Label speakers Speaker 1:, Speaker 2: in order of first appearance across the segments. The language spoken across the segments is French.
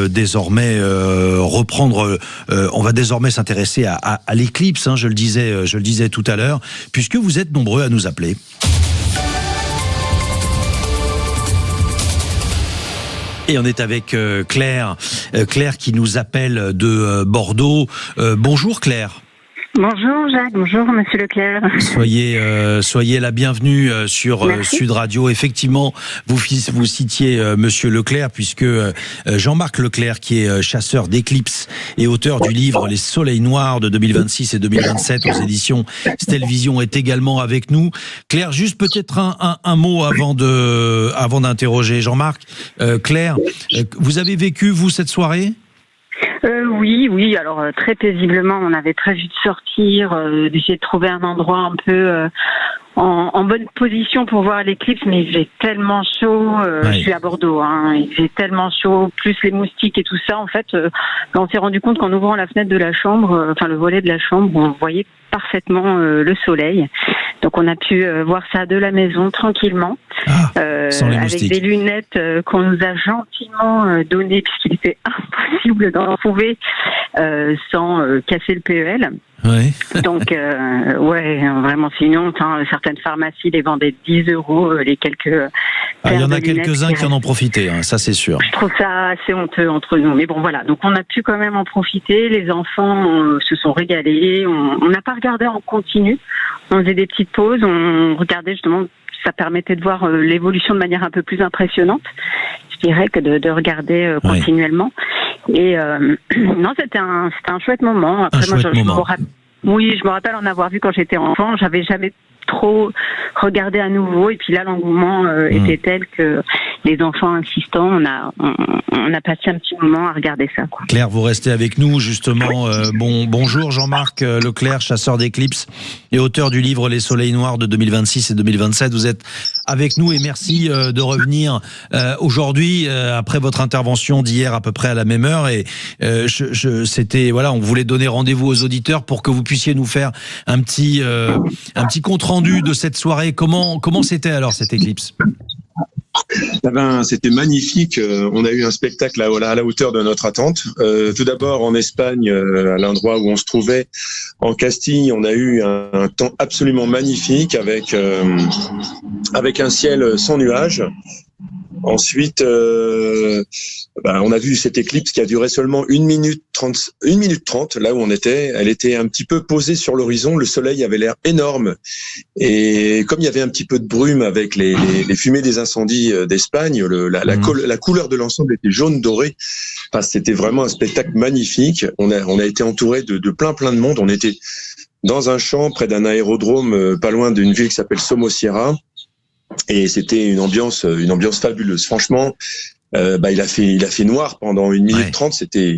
Speaker 1: désormais reprendre. On va désormais s'intéresser à l'éclipse. Je le disais tout à l'heure, puisque vous êtes nombreux à nous appeler. Et on est avec Claire qui nous appelle de Bordeaux. Bonjour Claire.
Speaker 2: Bonjour Jacques, bonjour Monsieur Leclerc.
Speaker 1: Soyez la bienvenue sur Sud Radio. Effectivement, vous citiez Monsieur Leclerc, puisque Jean-Marc Leclerc, qui est chasseur d'éclipses et auteur du livre Les Soleils Noirs de 2026 et 2027 aux éditions Stelvision, est également avec nous. Claire, juste peut-être un mot avant d'interroger Jean-Marc. Claire, vous avez vécu, vous, cette soirée ?
Speaker 2: Oui, alors très paisiblement, on avait prévu de sortir, d'essayer de trouver un endroit un peu en bonne position pour voir l'éclipse, mais il faisait tellement chaud, je suis à Bordeaux, il faisait tellement chaud, plus les moustiques et tout ça, en fait, on s'est rendu compte qu'en ouvrant la fenêtre de la chambre, le volet de la chambre, on voyait parfaitement le soleil. Donc on a pu voir ça de la maison tranquillement, avec des lunettes qu'on nous a gentiment données puisqu'il était impossible d'en trouver sans casser le PEL.
Speaker 1: Ouais.
Speaker 2: Donc vraiment c'est une honte. Certaines pharmacies les vendaient 10 €, les quelques.
Speaker 1: Il y en a quelques-uns qui en ont profité, ça c'est sûr.
Speaker 2: Je trouve ça assez honteux entre nous. Mais bon voilà, donc on a pu quand même en profiter. Les enfants se sont régalés. On n'a pas regardé en continu. On faisait des petites pauses. On regardait justement. Ça permettait de voir l'évolution de manière un peu plus impressionnante, je dirais, que de regarder continuellement. Et non, c'était un chouette moment. Après, je me rappelle en avoir vu quand j'étais enfant. J'avais jamais trop regardé à nouveau. Et puis là, l'engouement était tel que les enfants insistants, on a passé un petit moment à regarder ça, quoi.
Speaker 1: Claire, vous restez avec nous justement. Bonjour Jean-Marc Leclerc, chasseur d'éclipses et auteur du livre Les Soleils Noirs de 2026 et 2027. Vous êtes avec nous et merci de revenir aujourd'hui après votre intervention d'hier à peu près à la même heure. Et on voulait donner rendez-vous aux auditeurs pour que vous puissiez nous faire un petit compte rendu de cette soirée. Comment c'était alors cette éclipse ?
Speaker 3: C'était magnifique. On a eu un spectacle à la hauteur de notre attente. Tout d'abord en Espagne, à l'endroit où on se trouvait, en Castille, on a eu un temps absolument magnifique avec un ciel sans nuages. Ensuite, on a vu cette éclipse qui a duré seulement 1 minute 30, là où on était. Elle était un petit peu posée sur l'horizon, le soleil avait l'air énorme. Et comme il y avait un petit peu de brume avec les fumées des incendies d'Espagne, la couleur de l'ensemble était jaune doré. Enfin, c'était vraiment un spectacle magnifique. On a été entouré de plein de monde. On était dans un champ près d'un aérodrome, pas loin d'une ville qui s'appelle Somosierra. Et c'était une ambiance fabuleuse. Franchement, il a fait noir pendant 1 minute 30. C'était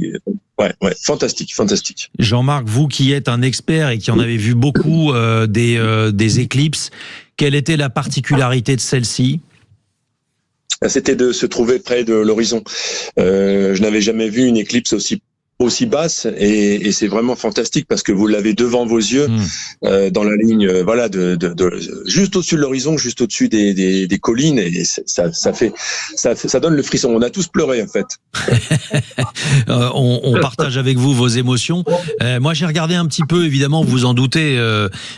Speaker 3: fantastique.
Speaker 1: Jean-Marc, vous qui êtes un expert et qui en avez vu beaucoup des éclipses, quelle était la particularité de celle-ci ?
Speaker 3: C'était de se trouver près de l'horizon. Je n'avais jamais vu une éclipse aussi basse et c'est vraiment fantastique parce que vous l'avez devant vos yeux dans la ligne de juste au-dessus de l'horizon, juste au-dessus des collines et ça donne le frisson. On a tous pleuré en fait.
Speaker 1: On partage avec vous vos émotions. Moi j'ai regardé un petit peu, évidemment vous en doutez,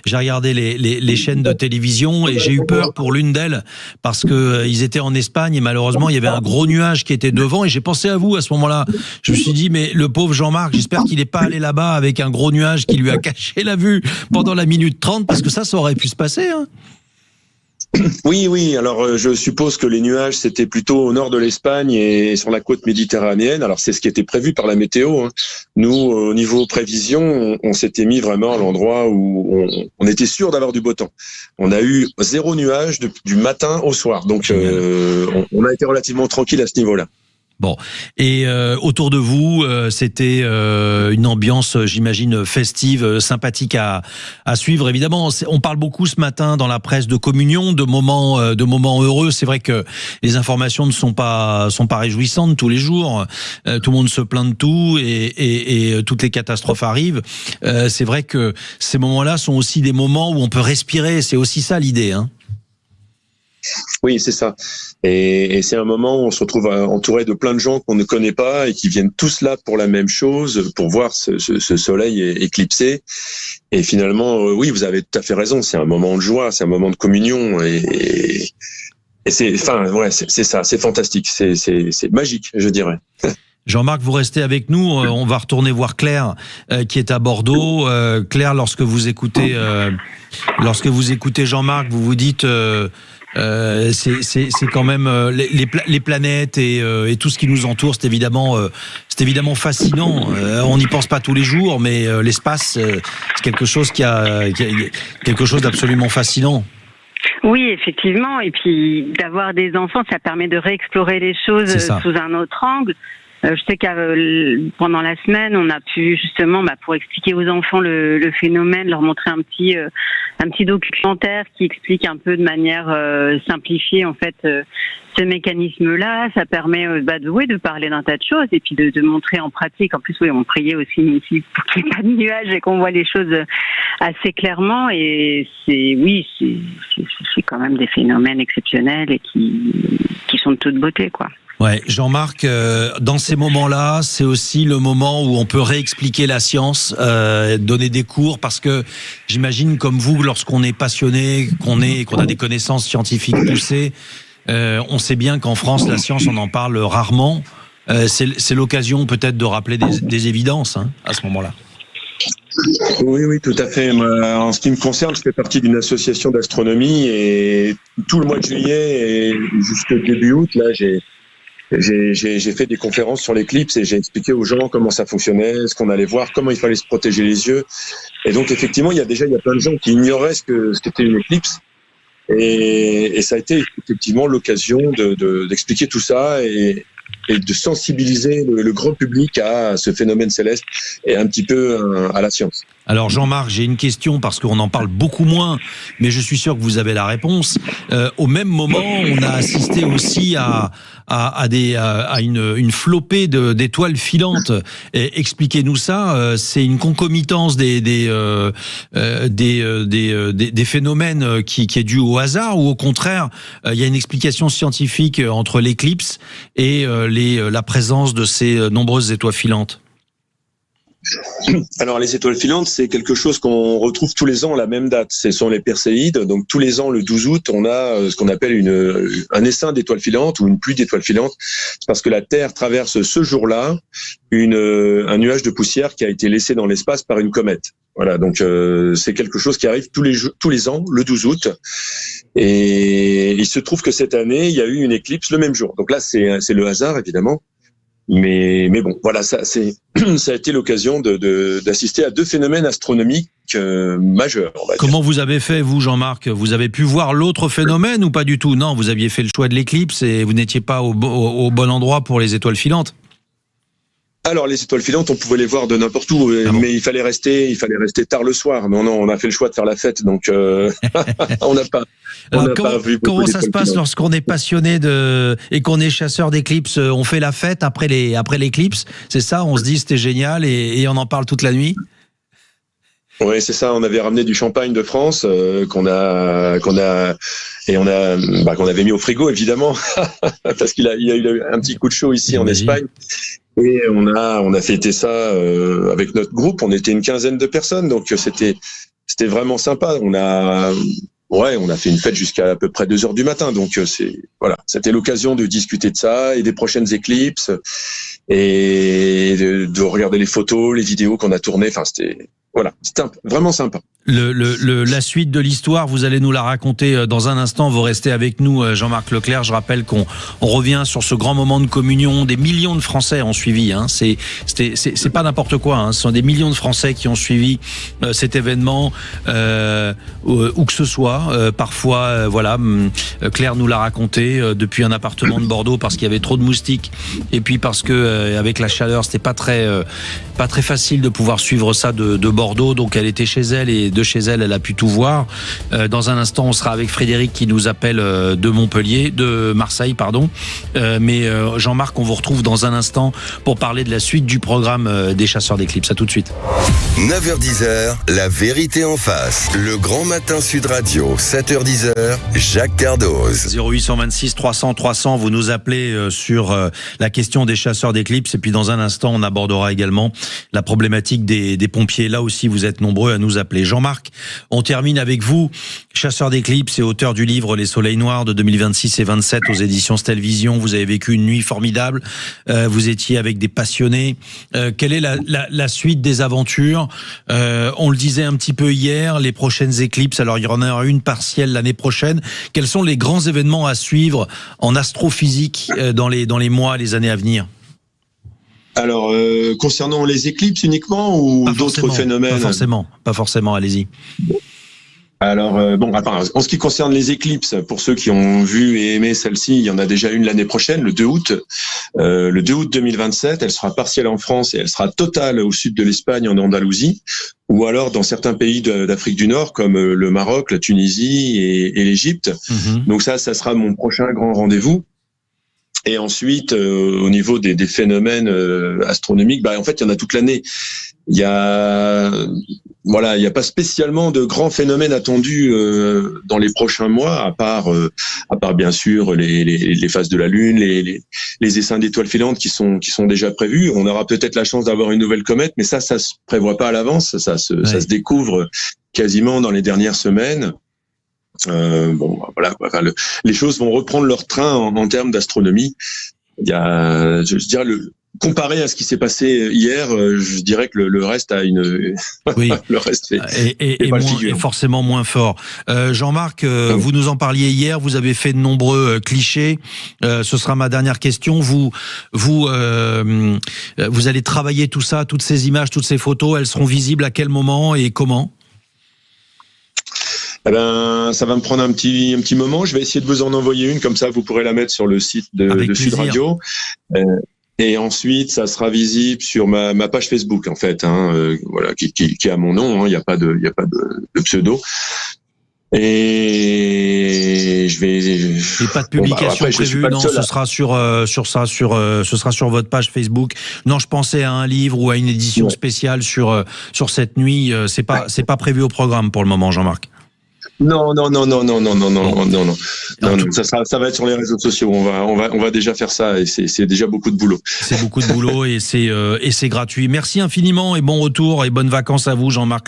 Speaker 1: j'ai regardé les chaînes de télévision et j'ai eu peur pour l'une d'elles parce que ils étaient en Espagne et malheureusement il y avait un gros nuage qui était devant et j'ai pensé à vous à ce moment-là. Je me suis dit mais le pauvre Jean-Marc, j'espère qu'il n'est pas allé là-bas avec un gros nuage qui lui a caché la vue pendant la minute 30 parce que ça aurait pu se passer.
Speaker 3: Oui. Alors, je suppose que les nuages, c'était plutôt au nord de l'Espagne et sur la côte méditerranéenne. Alors, c'est ce qui était prévu par la météo. Nous, au niveau prévision, on s'était mis vraiment à l'endroit où on était sûr d'avoir du beau temps. On a eu 0 nuage du matin au soir. Donc, on a été relativement tranquille à ce niveau-là.
Speaker 1: Bon, et autour de vous, c'était une ambiance, j'imagine, festive, sympathique à suivre. Évidemment, on parle beaucoup ce matin dans la presse de communion, de moments heureux. C'est vrai que les informations ne sont pas réjouissantes tous les jours. Tout le monde se plaint de tout et toutes les catastrophes arrivent. C'est vrai que ces moments-là sont aussi des moments où on peut respirer. C'est aussi ça l'idée,
Speaker 3: Oui, c'est ça. Et c'est un moment où on se retrouve entouré de plein de gens qu'on ne connaît pas et qui viennent tous là pour la même chose, pour voir ce soleil éclipsé. Et finalement, oui, vous avez tout à fait raison. C'est un moment de joie, c'est un moment de communion et c'est ça, c'est fantastique, c'est magique, je dirais.
Speaker 1: Jean-Marc, vous restez avec nous. On va retourner voir Claire, qui est à Bordeaux. Claire, lorsque vous écoutez Jean-Marc, vous vous dites, c'est quand même les planètes et tout ce qui nous entoure. C'est évidemment fascinant. On n'y pense pas tous les jours, mais l'espace, c'est quelque chose quelque chose d'absolument fascinant.
Speaker 2: Oui, effectivement. Et puis d'avoir des enfants, ça permet de réexplorer les choses sous un autre angle. Je sais que pendant la semaine, on a pu justement, pour expliquer aux enfants le phénomène, leur montrer un petit documentaire qui explique un peu de manière simplifiée en fait ce mécanisme-là. Ça permet de parler d'un tas de choses et puis de montrer en pratique. En plus, oui, on priait aussi ici pour qu'il n'y ait pas de nuages et qu'on voit les choses assez clairement. Et c'est quand même des phénomènes exceptionnels et qui sont de toute beauté, quoi.
Speaker 1: Ouais, Jean-Marc, dans ces moments-là, c'est aussi le moment où on peut réexpliquer la science, donner des cours, parce que j'imagine, comme vous, lorsqu'on est passionné, qu'on a des connaissances scientifiques poussées, on sait bien qu'en France, la science, on en parle rarement. C'est l'occasion peut-être de rappeler des évidences à ce moment-là.
Speaker 3: Oui, tout à fait. Moi, en ce qui me concerne, je fais partie d'une association d'astronomie et tout le mois de juillet et jusqu'au début août, là, j'ai fait des conférences sur l'éclipse et j'ai expliqué aux gens comment ça fonctionnait, ce qu'on allait voir, comment il fallait se protéger les yeux. Et donc effectivement, il y a plein de gens qui ignoraient ce qu'était une éclipse. Et ça a été effectivement l'occasion d'expliquer tout ça et de sensibiliser le grand public à ce phénomène céleste et un petit peu à la science.
Speaker 1: Alors Jean-Marc, j'ai une question parce qu'on en parle beaucoup moins, mais je suis sûr que vous avez la réponse. Au même moment, on a assisté aussi à une flopée d'étoiles filantes. Expliquez-nous ça. C'est une concomitance des phénomènes qui est due au hasard, ou au contraire, il y a une explication scientifique entre l'éclipse et la présence de ces nombreuses étoiles filantes?
Speaker 3: Alors les étoiles filantes, c'est quelque chose qu'on retrouve tous les ans à la même date. Ce sont les Perséides. Donc tous les ans, le 12 août, on a ce qu'on appelle un essaim d'étoiles filantes ou une pluie d'étoiles filantes. C'est parce que la Terre traverse ce jour-là un nuage de poussière qui a été laissé dans l'espace par une comète. Voilà, donc c'est quelque chose qui arrive tous les ans, le 12 août. Et il se trouve que cette année, il y a eu une éclipse le même jour. Donc là, c'est le hasard, évidemment. Mais bon, voilà, ça a été l'occasion d'assister à deux phénomènes astronomiques majeurs.
Speaker 1: Comment vous avez fait, vous, Jean-Marc? Vous avez pu voir l'autre phénomène ou pas du tout? Non, vous aviez fait le choix de l'éclipse et vous n'étiez pas au bon endroit pour les étoiles filantes.
Speaker 3: Alors les étoiles filantes, on pouvait les voir de n'importe où, mais il fallait rester tard le soir. Non, on a fait le choix de faire la fête, donc on n'a pas. Vu
Speaker 1: comment ça se passe lorsqu'on est passionné et qu'on est chasseur d'éclipses? On fait la fête après l'éclipse, c'est ça? On se dit c'était génial et on en parle toute la nuit?
Speaker 3: Oui, c'est ça. On avait ramené du champagne de France qu'on avait mis au frigo, évidemment, parce qu'il a eu un petit coup de chaud ici en Espagne. Et on a fêté ça avec notre groupe. On était une quinzaine de personnes, donc c'était vraiment sympa. On a fait une fête jusqu'à à peu près 2h du matin. Donc c'était l'occasion de discuter de ça et des prochaines éclipses et de regarder les photos, les vidéos qu'on a tournées. Enfin, c'était vraiment sympa.
Speaker 1: La suite de l'histoire, vous allez nous la raconter dans un instant. Vous restez avec nous, Jean-Marc Leclerc. Je rappelle qu'on revient sur ce grand moment de communion. Des millions de Français ont suivi. C'est pas n'importe quoi. Ce sont des millions de Français qui ont suivi cet événement, où que ce soit. Parfois, Claire nous l'a raconté depuis un appartement de Bordeaux parce qu'il y avait trop de moustiques, et puis parce que avec la chaleur, c'était pas très facile de pouvoir suivre ça de Bordeaux. Donc elle était chez elle et de chez elle, elle a pu tout voir. Dans un instant, on sera avec Frédéric qui nous appelle de Marseille, pardon. Mais Jean-Marc, on vous retrouve dans un instant pour parler de la suite du programme des Chasseurs d'Éclipses. À tout de suite.
Speaker 4: 9h-10h, la vérité en face. Le Grand Matin Sud Radio, 7h-10h, Jacques Cardoz.
Speaker 1: 0826 300 300, vous nous appelez sur la question des chasseurs d'éclipses. Et puis dans un instant, on abordera également la problématique des pompiers. Là aussi, vous êtes nombreux à nous appeler. Jean-Marc, on termine avec vous, chasseur d'éclipses et auteur du livre Les Soleils Noirs de 2026 et 27 aux éditions Stelvision. Vous avez vécu une nuit formidable. Vous étiez avec des passionnés. Quelle est la suite des aventures? On le disait un petit peu hier, les prochaines éclipses. Alors, il y en aura une partielle l'année prochaine. Quels sont les grands événements à suivre en astrophysique dans les mois, les années à venir?
Speaker 3: Alors, concernant les éclipses uniquement ou d'autres phénomènes?
Speaker 1: Pas forcément, allez-y.
Speaker 3: Alors, en ce qui concerne les éclipses, pour ceux qui ont vu et aimé celle-ci, il y en a déjà une l'année prochaine, le 2 août. Le 2 août 2027, elle sera partielle en France et elle sera totale au sud de l'Espagne, en Andalousie, ou alors dans certains pays d'Afrique du Nord, comme le Maroc, la Tunisie et l'Égypte. Donc ça sera mon prochain grand rendez-vous. Et ensuite, au niveau des phénomènes astronomiques, en fait, il y en a toute l'année. Il y a pas spécialement de grands phénomènes attendus dans les prochains mois, à part bien sûr les phases de la Lune, les essaims d'étoiles filantes qui sont déjà prévus. On aura peut-être la chance d'avoir une nouvelle comète, mais ça se prévoit pas à l'avance. Ça se découvre quasiment dans les dernières semaines. Les choses vont reprendre leur train en termes d'astronomie. Il y a, je dirais, comparé à ce qui s'est passé hier, je dirais que le reste a une,
Speaker 1: oui.
Speaker 3: Le reste
Speaker 1: est forcément moins fort. Jean-Marc, vous nous en parliez hier, vous avez fait de nombreux clichés. Ce sera ma dernière question. Vous allez travailler tout ça, toutes ces images, toutes ces photos, elles seront visibles à quel moment et comment?
Speaker 3: Ça va me prendre un petit moment. Je vais essayer de vous en envoyer une, comme ça vous pourrez la mettre sur le site de Sud Radio. Et ensuite, ça sera visible sur ma page Facebook, en fait, qui a mon nom. Il n'y a pas de pseudo. Et je vais.
Speaker 1: Et pas de publication prévue, non. Ce sera sur votre page Facebook. Non, je pensais à un livre ou à une édition spéciale sur cette nuit. C'est pas prévu au programme pour le moment, Jean-Marc.
Speaker 3: Non. Ça va être sur les réseaux sociaux. On va déjà faire ça et c'est déjà beaucoup de boulot.
Speaker 1: C'est beaucoup de boulot et c'est gratuit. Merci infiniment et bon retour et bonnes vacances à vous, Jean-Marc.